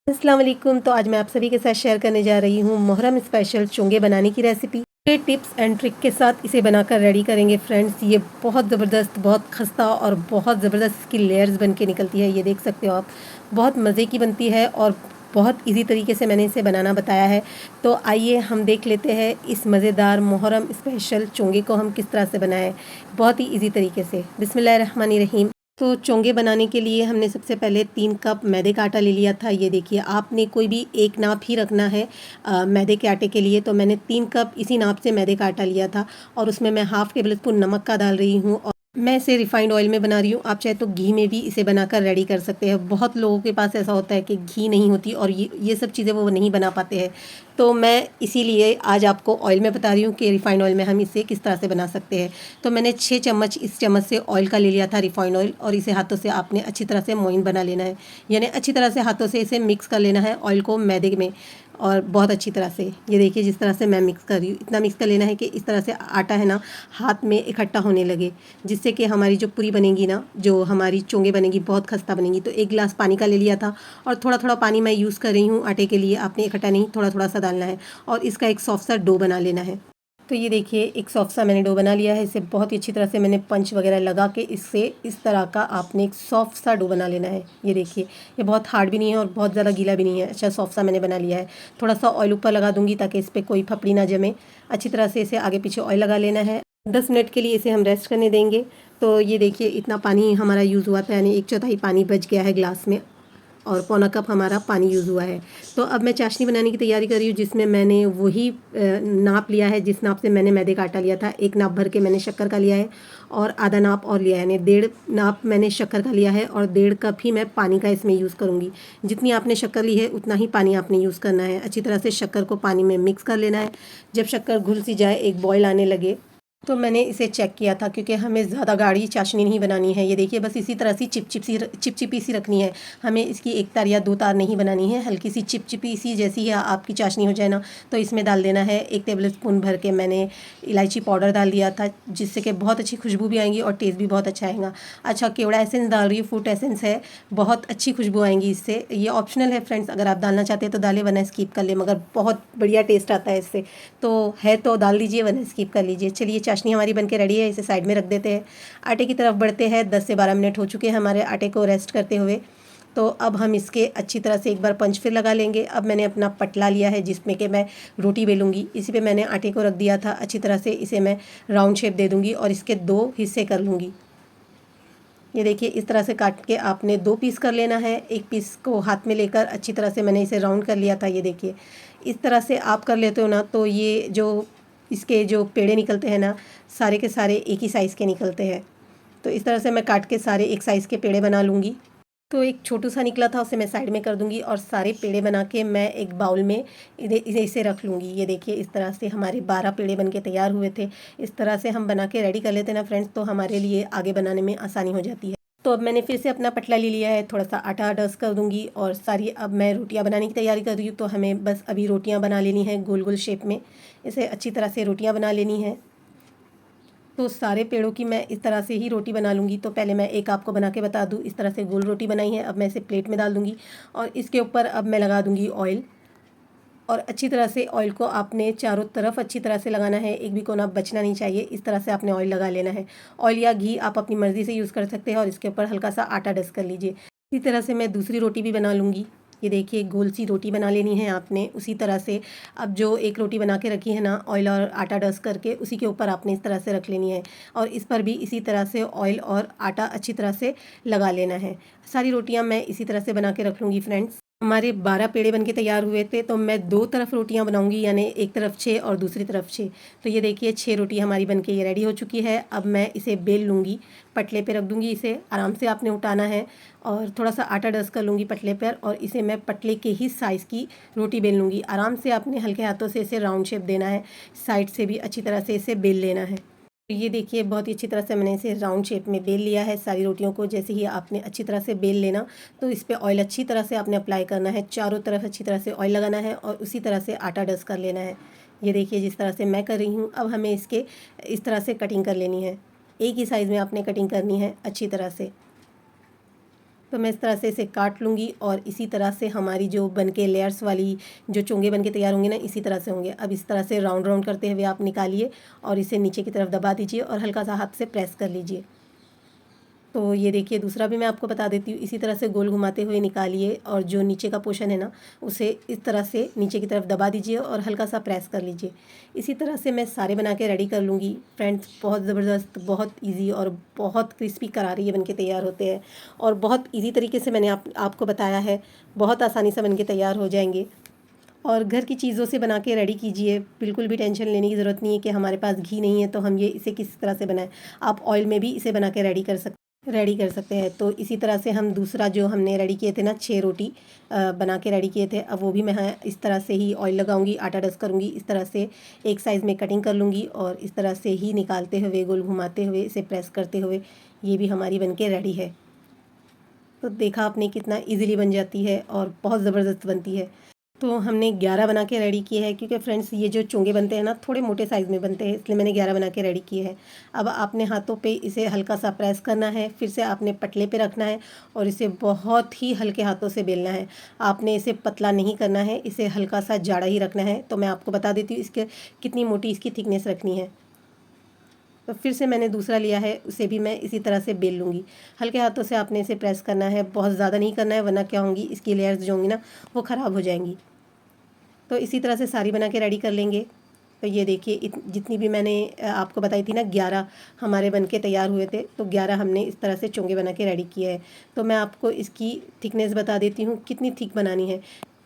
अस्सलाम वालेकुम। तो आज मैं आप सभी के साथ शेयर करने जा रही हूँ मुहर्रम स्पेशल चोंगे बनाने की रेसिपी। ये टिप्स एंड ट्रिक के साथ इसे बनाकर रेडी करेंगे फ्रेंड्स। ये बहुत ज़बरदस्त, बहुत खस्ता और बहुत ज़बरदस्त इसकी लेयर्स बन के निकलती है। ये देख सकते हो आप, बहुत मज़े की बनती है और बहुत इजी तरीके से मैंने इसे बनाना बताया है। तो आइए हम देख लेते हैं इस मज़ेदार मुहर्रम स्पेशल चोंगे को हम किस तरह से बनाएं, बहुत ही इजी तरीके से। बिस्मिल्लाहिर्रहमानिर्रहीम। तो चोंगे बनाने के लिए हमने सबसे पहले 3 कप मैदे का आटा ले लिया था। ये देखिए, आपने कोई भी एक नाप ही रखना है मैदे के आटे के लिए। तो मैंने 3 कप इसी नाप से मैदे का आटा लिया था और उसमें मैं हाफ़ टेबल स्पून नमक का डाल रही हूँ। और मैं इसे रिफाइंड ऑयल में बना रही हूँ, आप चाहे तो घी में भी इसे बनाकर रेडी कर सकते हैं। बहुत लोगों के पास ऐसा होता है कि घी नहीं होती और ये सब चीज़ें वो नहीं बना पाते हैं। तो मैं इसीलिए आज आपको ऑयल में बता रही हूँ कि रिफाइंड ऑयल में हम इसे किस तरह से बना सकते हैं। तो मैंने 6 चम्मच इस चम्मच से ऑयल का ले लिया था, रिफाइंड ऑयल, और इसे हाथों से आपने अच्छी तरह से मोइन बना लेना है। यानी अच्छी तरह से हाथों से इसे मिक्स कर लेना है ऑयल को मैदे में, और बहुत अच्छी तरह से। ये देखिए जिस तरह से मैं मिक्स कर रही हूँ, इतना मिक्स कर लेना है कि इस तरह से आटा है ना हाथ में इकट्ठा होने लगे, जिससे कि हमारी जो पूरी बनेगी ना, जो हमारी चोंगे बनेगी, बहुत खस्ता बनेगी। तो 1 गिलास पानी का ले लिया था और थोड़ा थोड़ा पानी मैं यूज़ कर रही हूँ आटे के लिए। आपने इकट्ठा नहीं, थोड़ा थोड़ा सा डालना है और इसका एक सॉफ्ट सा डो बना लेना है। तो ये देखिए एक सॉफ्ट सा मैंने डो बना लिया है। इसे बहुत ही अच्छी तरह से मैंने पंच वगैरह लगा के इससे इस तरह का आपने एक सॉफ्ट सा डो बना लेना है। ये देखिए, ये बहुत हार्ड भी नहीं है और बहुत ज़्यादा गीला भी नहीं है। अच्छा सॉफ्ट सा मैंने बना लिया है। थोड़ा सा ऑयल ऊपर लगा दूंगी ताकि इस पर कोई फपड़ी ना जमे। अच्छी तरह से इसे आगे पीछे ऑयल लगा लेना है। 10 मिनट के लिए इसे हम रेस्ट करने देंगे। तो ये देखिए इतना पानी हमारा यूज़ हुआ था, यानी 1/4 पानी बच गया है ग्लास में और पौना कप हमारा पानी यूज़ हुआ है। तो अब मैं चाशनी बनाने की तैयारी कर रही हूँ, जिसमें मैंने वही नाप लिया है जिस नाप से मैंने मैदे का आटा लिया था। 1 नाप भर के मैंने शक्कर का लिया है और आधा नाप और लिया है, यानी 1.5 नाप मैंने शक्कर का लिया है और 1.5 कप ही मैं पानी का इसमें यूज़ करूँगी। जितनी आपने शक्कर ली है उतना ही पानी आपने यूज़ करना है। अच्छी तरह से शक्कर को पानी में मिक्स कर लेना है। जब शक्कर घुल सी जाए, एक बॉयल आने लगे, तो मैंने इसे चेक किया था, क्योंकि हमें ज़्यादा गाढ़ी चाशनी नहीं बनानी है। ये देखिए बस इसी तरह सी चिपचिपी सी रखनी है हमें। इसकी एक तार या 2 तार नहीं बनानी है। हल्की सी चिपचिपी सी जैसी ही आपकी चाशनी हो जाए ना, तो इसमें डाल देना है 1 टेबल स्पून भर के मैंने इलायची पाउडर डाल दिया था, जिससे कि बहुत अच्छी खुशबू भी आएंगी और टेस्ट भी बहुत अच्छा आएगा। अच्छा, केवड़ा एसेंस डाल रही हूँ, फ्रूट एसेंस है, बहुत अच्छी खुशबू आएंगी इससे। ये ऑप्शनल है फ्रेंड्स, अगर आप डालना चाहते हैं तो डालें, वरना स्किप कर ले, मगर बहुत बढ़िया टेस्ट आता है इससे। तो है तो डाल दीजिए, वरना स्किप कर लीजिए। चलिए चाशनी हमारी बनके रेडी है, इसे साइड में रख देते हैं। आटे की तरफ बढ़ते हैं। 10 से 12 मिनट हो चुके हैं हमारे आटे को रेस्ट करते हुए। तो अब हम इसके अच्छी तरह से एक बार पंच फिर लगा लेंगे। अब मैंने अपना पटला लिया है जिसमें कि मैं रोटी बेलूँगी। इसी पे मैंने आटे को रख दिया था। अच्छी तरह से इसे मैं राउंड शेप दे दूँगी और इसके 2 हिस्से कर लूँगी। ये देखिए इस तरह से काट के आपने 2 पीस कर लेना है। एक पीस को हाथ में लेकर अच्छी तरह से मैंने इसे राउंड कर लिया था। ये देखिए इस तरह से आप कर लेते हो ना, तो ये जो इसके जो पेड़े निकलते हैं ना, सारे के सारे एक ही साइज़ के निकलते हैं। तो इस तरह से मैं काट के सारे एक साइज़ के पेड़े बना लूँगी। तो एक छोटू सा निकला था, उसे मैं साइड में कर दूँगी और सारे पेड़े बना के मैं एक बाउल में इसे रख लूँगी। ये देखिए इस तरह से हमारे 12 पेड़े बन के तैयार हुए थे। इस तरह से हम बना के रेडी कर लेते हैं ना फ्रेंड्स, तो हमारे लिए आगे बनाने में आसानी हो जाती है। तो अब मैंने फिर से अपना पटला ले लिया है, थोड़ा सा आटा डस्ट कर दूँगी और सारी अब मैं रोटियां बनाने की तैयारी कर रही हूँ। तो हमें बस अभी रोटियां बना लेनी है गोल गोल शेप में। इसे अच्छी तरह से रोटियां बना लेनी है। तो सारे पेड़ों की मैं इस तरह से ही रोटी बना लूँगी। तो पहले मैं एक आपको बना के बता दूँ, इस तरह से गोल रोटी बनाई है। अब मैं इसे प्लेट में डाल दूँगी और इसके ऊपर अब मैं लगा दूँगी ऑयल। और अच्छी तरह से ऑयल को आपने चारों तरफ अच्छी तरह से लगाना है, एक भी कोना बचना नहीं चाहिए। इस तरह से आपने ऑयल लगा लेना है। ऑयल या घी आप अपनी मर्ज़ी से यूज़ कर सकते हैं और इसके ऊपर हल्का सा आटा डस्ट कर लीजिए। इसी तरह से मैं दूसरी रोटी भी बना लूँगी। ये देखिए गोल सी रोटी बना लेनी है आपने उसी तरह से। अब जो एक रोटी बना के रखी है ना ऑयल और आटा डस्ट करके, उसी के ऊपर आपने इस तरह से रख लेनी है और इस पर भी इसी तरह से ऑयल और आटा अच्छी तरह से लगा लेना है। सारी रोटियां मैं इसी तरह से बना के रख लूँगी फ्रेंड्स। हमारे 12 पेड़े बनके तैयार हुए थे, तो मैं 2 तरफ रोटियां बनाऊंगी, यानी एक तरफ 6 और दूसरी तरफ 6। तो ये देखिए 6 रोटी हमारी बनके ये रेडी हो चुकी है। अब मैं इसे बेल लूँगी, पटले पे रख दूँगी। इसे आराम से आपने उठाना है और थोड़ा सा आटा डस्ट कर लूँगी पटले पर और इसे मैं पटले के ही साइज़ की रोटी बेल लूँगी। आराम से आपने हल्के हाथों से इसे राउंड शेप देना है, साइड से भी अच्छी तरह से इसे बेल लेना है। तो ये देखिए बहुत ही अच्छी तरह से मैंने इसे राउंड शेप में बेल लिया है सारी रोटियों को। जैसे ही आपने अच्छी तरह से बेल लेना, तो इस पे ऑयल अच्छी तरह से आपने अप्लाई करना है, चारों तरफ अच्छी तरह से ऑयल लगाना है और उसी तरह से आटा डस्ट कर लेना है। ये देखिए जिस तरह से मैं कर रही हूँ। अब हमें इसके इस तरह से कटिंग कर लेनी है, एक ही साइज़ में आपने कटिंग करनी है अच्छी तरह से। तो मैं इस तरह से इसे काट लूँगी और इसी तरह से हमारी जो बनके लेयर्स वाली जो चोंगे बनके तैयार होंगे ना, इसी तरह से होंगे। अब इस तरह से राउंड राउंड करते हुए आप निकालिए और इसे नीचे की तरफ दबा दीजिए और हल्का सा हाथ से प्रेस कर लीजिए। तो ये देखिए दूसरा भी मैं आपको बता देती हूँ। इसी तरह से गोल घुमाते हुए निकालिए और जो नीचे का पोर्शन है ना, उसे इस तरह से नीचे की तरफ दबा दीजिए और हल्का सा प्रेस कर लीजिए। इसी तरह से मैं सारे बना के रेडी कर लूँगी फ्रेंड्स। बहुत ज़बरदस्त, बहुत इजी और बहुत क्रिस्पी करारी ये बनके तैयार होते हैं और बहुत इजी तरीके से मैंने आपको बताया है। बहुत आसानी से बनके तैयार हो जाएंगे और घर की चीज़ों से बना के रेडी कीजिए। बिल्कुल भी टेंशन लेने की ज़रूरत नहीं है कि हमारे पास घी नहीं है तो हम इसे किस तरह से बनाएं। आप ऑयल में भी इसे बना के रेडी कर सकते हैं। तो इसी तरह से हम दूसरा जो हमने रेडी किए थे ना, 6 रोटी बना के रेडी किए थे, अब वो भी मैं इस तरह से ही ऑयल लगाऊंगी, आटा डस्ट करूंगी, इस तरह से एक साइज़ में कटिंग कर लूँगी और इस तरह से ही निकालते हुए, गोल घुमाते हुए, इसे प्रेस करते हुए ये भी हमारी बनके रेडी है। तो देखा आपने कितना ईज़िली बन जाती है और बहुत ज़बरदस्त बनती है। तो हमने 11 बना के रेडी किए हैं, क्योंकि फ्रेंड्स ये जो चोंगे बनते हैं ना, थोड़े मोटे साइज़ में बनते हैं, इसलिए मैंने 11 बना के रेडी किए हैं। अब आपने हाथों पे इसे हल्का सा प्रेस करना है, फिर से आपने पटले पे रखना है और इसे बहुत ही हल्के हाथों से बेलना है। आपने इसे पतला नहीं करना है, इसे हल्का सा जाड़ा ही रखना है। तो मैं आपको बता देती हूँ इसके कितनी मोटी इसकी थिकनेस रखनी है। तो फिर से मैंने दूसरा लिया है, उसे भी मैं इसी तरह से बेल लूँगी। हल्के हाथों से आपने इसे प्रेस करना है, बहुत ज़्यादा नहीं करना है, वरना क्या होंगी, इसकी लेयर्स जो होंगी ना, वो ख़राब हो जाएंगी। तो इसी तरह से सारी बना के रेडी कर लेंगे। तो ये देखिए जितनी भी मैंने आपको बताई थी ना, 11 हमारे बन के तैयार हुए थे, तो 11 हमने इस तरह से चोंगे बना के रेडी किए हैं। तो मैं आपको इसकी थिकनेस बता देती हूँ कितनी थिक बनानी है।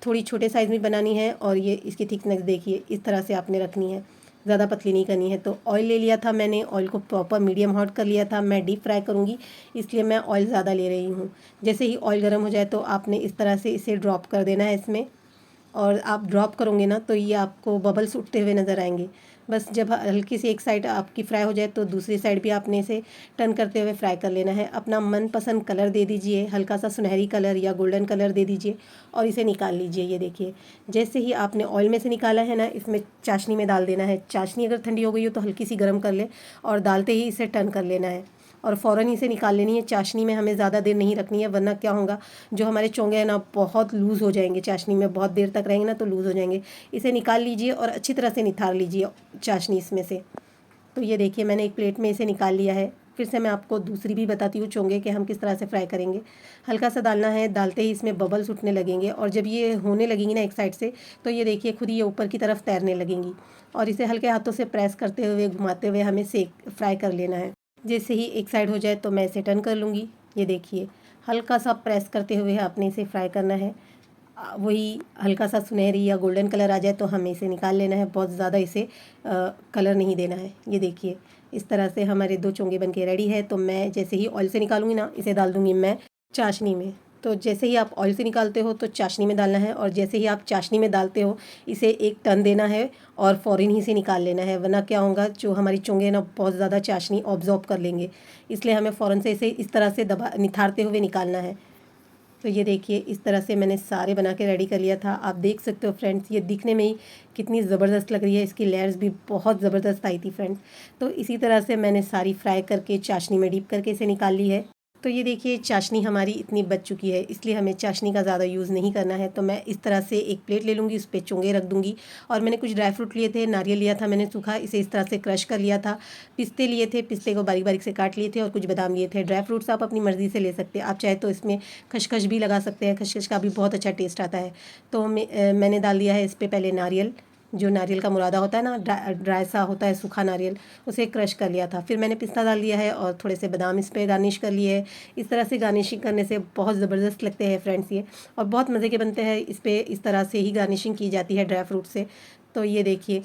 थोड़ी छोटे साइज़ में बनानी है और ये इसकी थिकनेस देखिए इस तरह से आपने रखनी है, ज़्यादा पतली नहीं करनी है। तो ऑयल ले लिया था मैंने, ऑयल को प्रॉपर मीडियम हॉट कर लिया था। मैं डीप फ्राई करूँगी इसलिए मैं ऑयल ज़्यादा ले रही हूँ। जैसे ही ऑयल गर्म हो जाए तो आपने इस तरह से इसे ड्रॉप कर देना है इसमें, और आप ड्रॉप करोगे ना तो ये आपको बबल्स उठते हुए नज़र आएंगे। बस जब हल्की सी एक साइड आपकी फ्राई हो जाए तो दूसरी साइड भी आपने इसे टर्न करते हुए फ्राई कर लेना है। अपना मनपसंद कलर दे दीजिए, हल्का सा सुनहरी कलर या गोल्डन कलर दे दीजिए और इसे निकाल लीजिए। ये देखिए जैसे ही आपने ऑयल में से निकाला है ना, इसमें चाशनी में डाल देना है। चाशनी अगर ठंडी हो गई हो तो हल्की सी गर्म कर ले और डालते ही इसे टर्न कर लेना है और फ़ौरन इसे निकाल लेनी है। चाशनी में हमें ज़्यादा देर नहीं रखनी है, वरना क्या होगा, जो हमारे चोंगे हैं ना, बहुत लूज़ हो जाएंगे। चाशनी में बहुत देर तक रहेंगे ना तो लूज़ हो जाएंगे। इसे निकाल लीजिए और अच्छी तरह से निथार लीजिए चाशनी इसमें से। तो ये देखिए मैंने एक प्लेट में इसे निकाल लिया है। फिर से मैं आपको दूसरी भी बताती हूँ चोंगे कि हम किस तरह से फ्राई करेंगे। हल्का सा डालना है, डालते ही इसमें बबल्स उठने लगेंगे और जब ये होने लगेंगी ना एक साइड से, तो ये देखिए खुद ही ये ऊपर की तरफ तैरने लगेंगी और इसे हल्के हाथों से प्रेस करते हुए, घुमाते हुए हमें फ्राई कर लेना है। जैसे ही एक साइड हो जाए तो मैं इसे टर्न कर लूँगी। ये देखिए हल्का सा प्रेस करते हुए आपने इसे फ्राई करना है। वही हल्का सा सुनहरी या गोल्डन कलर आ जाए तो हमें इसे निकाल लेना है। बहुत ज़्यादा इसे कलर नहीं देना है। ये देखिए इस तरह से हमारे 2 चोंगे बनके रेडी है। तो मैं जैसे ही ऑयल से निकालूंगी ना, इसे डाल दूँगी मैं चाशनी में। तो जैसे ही आप ऑयल से निकालते हो तो चाशनी में डालना है और जैसे ही आप चाशनी में डालते हो इसे एक टर्न देना है और फ़ौरन ही से निकाल लेना है, वरना क्या होगा, जो हमारी चोंगे ना बहुत ज़्यादा चाशनी ऑब्जॉर्ब कर लेंगे। इसलिए हमें फ़ौरन से इसे इस तरह से निथारते हुए निकालना है। तो ये देखिए इस तरह से मैंने सारे बना के रेडी कर लिया था। आप देख सकते हो फ्रेंड्स, ये दिखने में ही कितनी ज़बरदस्त लग रही है। इसकी लेयर्स भी बहुत ज़बरदस्त आई थी फ्रेंड्स। तो इसी तरह से मैंने सारी फ्राई करके चाशनी में डीप करके इसे निकाल ली है। तो ये देखिए चाशनी हमारी इतनी बच चुकी है, इसलिए हमें चाशनी का ज़्यादा यूज़ नहीं करना है। तो मैं इस तरह से एक प्लेट ले लूँगी, उस पर चोंगे रख दूँगी और मैंने कुछ ड्राई फ्रूट लिए थे, नारियल लिया था मैंने सूखा, इसे इस तरह से क्रश कर लिया था। पिस्ते लिए थे, पिस्ते को बारीक बारीक से काट लिए थे और कुछ बादाम लिए थे। ड्राई फ्रूट्स आप अपनी मर्ज़ी से ले सकते हैं, आप चाहे तो इसमें खसखस भी लगा सकते हैं, खसखस का भी बहुत अच्छा टेस्ट आता है। तो मैंने डाल दिया है इस पर पहले नारियल, जो नारियल का मुरादा होता है ना, ड्राई सा होता है सूखा नारियल, उसे क्रश कर लिया था। फिर मैंने पिस्ता डाल दिया है और थोड़े से बादाम इस पर गार्निश कर लिए है। इस तरह से गार्निशिंग करने से बहुत ज़बरदस्त लगते हैं फ्रेंड्स ये, और बहुत मज़े के बनते हैं। इस पर इस तरह से ही गार्निशिंग की जाती है ड्राई फ्रूट से। तो ये देखिए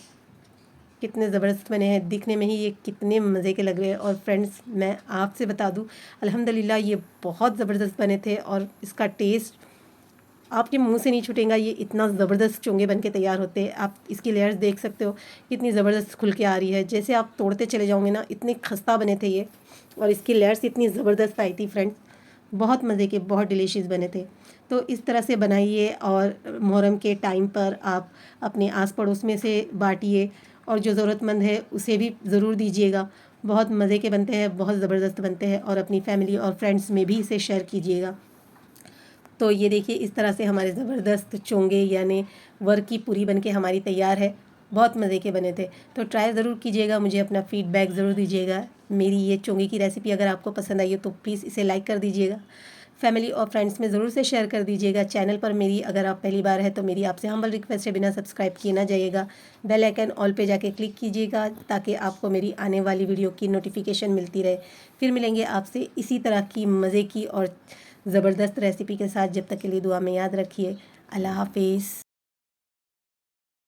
कितने ज़बरदस्त बने हैं, दिखने में ही ये कितने मज़े के लग रहे हैं। और फ्रेंड्स मैं आपसे बता दूँ, अल्हम्दुलिल्लाह ये बहुत ज़बरदस्त बने थे और इसका टेस्ट आपके मुंह से नहीं छूटेगा। ये इतना ज़बरदस्त चोंगे बन के तैयार होते हैं। आप इसकी लेयर्स देख सकते हो कितनी ज़बरदस्त खुल के आ रही है। जैसे आप तोड़ते चले जाओगे ना, इतने खस्ता बने थे ये, और इसकी लेयर्स इतनी ज़बरदस्त आई थी फ्रेंड्स, बहुत मज़े के, बहुत डिलीशियस बने थे। तो इस तरह से बनाइए और मुहर्रम के टाइम पर आप अपने आस पड़ोस में से बांटिए और जो ज़रूरतमंद है उसे भी ज़रूर दीजिएगा। बहुत मज़े के बनते हैं, बहुत ज़बरदस्त बनते हैं, और अपनी फैमिली और फ्रेंड्स में भी इसे शेयर कीजिएगा। तो ये देखिए इस तरह से हमारे ज़बरदस्त चोंगे यानी वर की पूरी बनके हमारी तैयार है। बहुत मज़े के बने थे। तो ट्राई ज़रूर कीजिएगा, मुझे अपना फ़ीडबैक ज़रूर दीजिएगा। मेरी ये चोंगे की रेसिपी अगर आपको पसंद आई हो तो प्लीज़ इसे लाइक कर दीजिएगा, फैमिली और फ्रेंड्स में ज़रूर से शेयर कर दीजिएगा। चैनल पर मेरी अगर आप पहली बार है तो मेरी आपसे हम्बल रिक्वेस्ट है, बिना सब्सक्राइब किए ना जाइएगा। बेल आइकन ऑल पे जाके क्लिक कीजिएगा ताकि आपको मेरी आने वाली वीडियो की नोटिफिकेशन मिलती रहे। फिर मिलेंगे आपसे इसी तरह की मज़े की और ज़बरदस्त रेसिपी के साथ। जब तक के लिए दुआ में याद रखिए। अल्लाह हाफिज़।